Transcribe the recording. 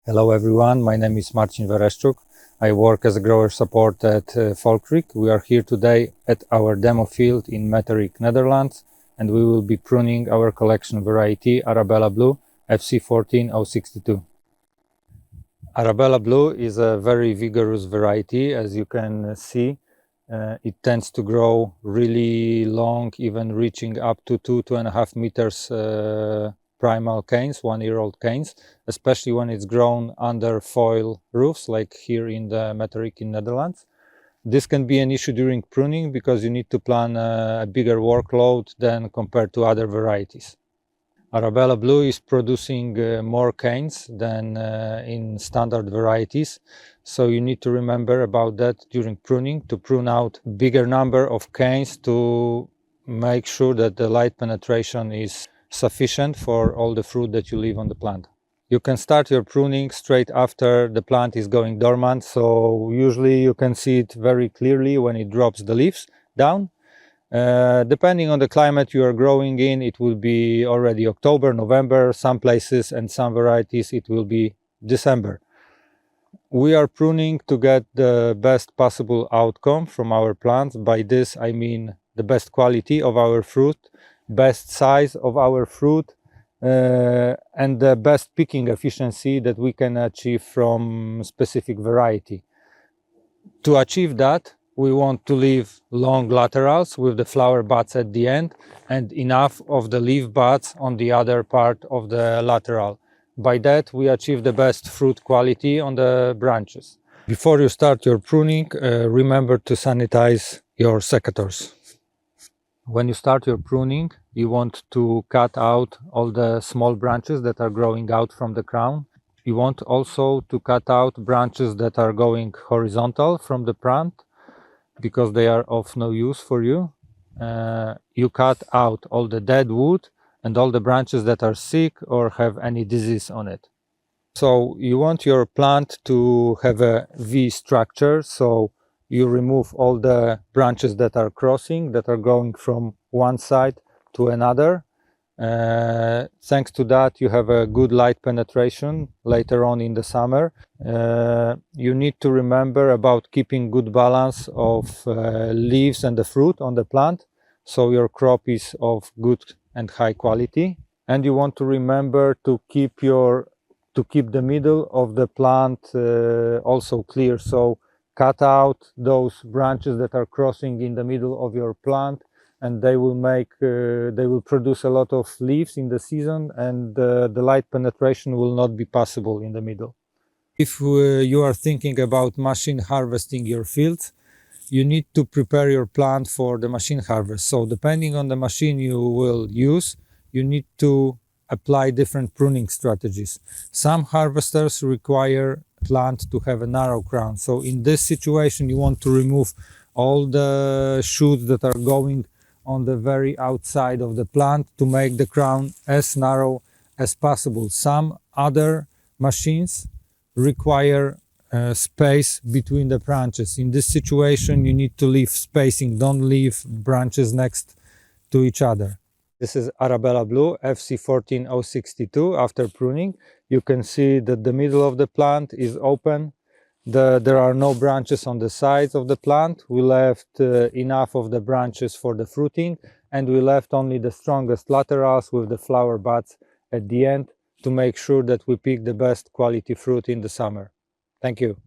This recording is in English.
Hello everyone, my name is Marcin Vereszczuk. I work as a grower support at Volkriek. We are here today at our demo field in Metternich, Netherlands, and we will be pruning our collection variety ArabellaBlue FC14-062. ArabellaBlue is a very vigorous variety. As you can see, it tends to grow really long, even reaching up to 2.5 meters primal canes, 1-year-old canes, especially when it's grown under foil roofs, like here in the Metternich in Netherlands. This can be an issue during pruning because you need to plan a bigger workload than compared to other varieties. ArabellaBlue is producing more canes than in standard varieties, so you need to remember about that during pruning, to prune out bigger number of canes to make sure that the light penetration is sufficient for all the fruit that you leave on the plant. You can start your pruning straight after the plant is going dormant, so usually you can see it very clearly when it drops the leaves down. Depending on the climate you are growing in, it will be already October, November, some places and some varieties it will be December. We are pruning to get the best possible outcome from our plants. By this I mean the best quality of our fruit, best size of our fruit, and the best picking efficiency that we can achieve from specific variety. To achieve that, we want to leave long laterals with the flower buds at the end and enough of the leaf buds on the other part of the lateral. By that we achieve the best fruit quality on the branches. Before you start your pruning, remember to sanitize your secators. When you start your pruning, you want to cut out all the small branches that are growing out from the crown. You want also to cut out branches that are going horizontal from the plant, because they are of no use for you. You cut out all the dead wood and all the branches that are sick or have any disease on it. So you want your plant to have a V structure, so you remove all the branches that are crossing, that are going from one side to another. Thanks to that you have a good light penetration later on in the summer. You need to remember about keeping good balance of leaves and the fruit on the plant, so your crop is of good and high quality. And you want to remember to keep the middle of the plant also clear, so cut out those branches that are crossing in the middle of your plant, and they will produce a lot of leaves in the season, and the light penetration will not be possible in the middle. If you are thinking about machine harvesting your field, you need to prepare your plant for the machine harvest. So depending on the machine you will use, you need to apply different pruning strategies. Some harvesters require plant to have a narrow crown, so in this situation you want to remove all the shoots that are going on the very outside of the plant to make the crown as narrow as possible. Some other machines require space between the branches. In this situation you need to leave spacing, don't leave branches next to each other. This is ArabellaBlue FC14-062 after pruning. You can see that the middle of the plant is open. There are no branches on the sides of the plant. We left enough of the branches for the fruiting, and we left only the strongest laterals with the flower buds at the end to make sure that we pick the best quality fruit in the summer. Thank you.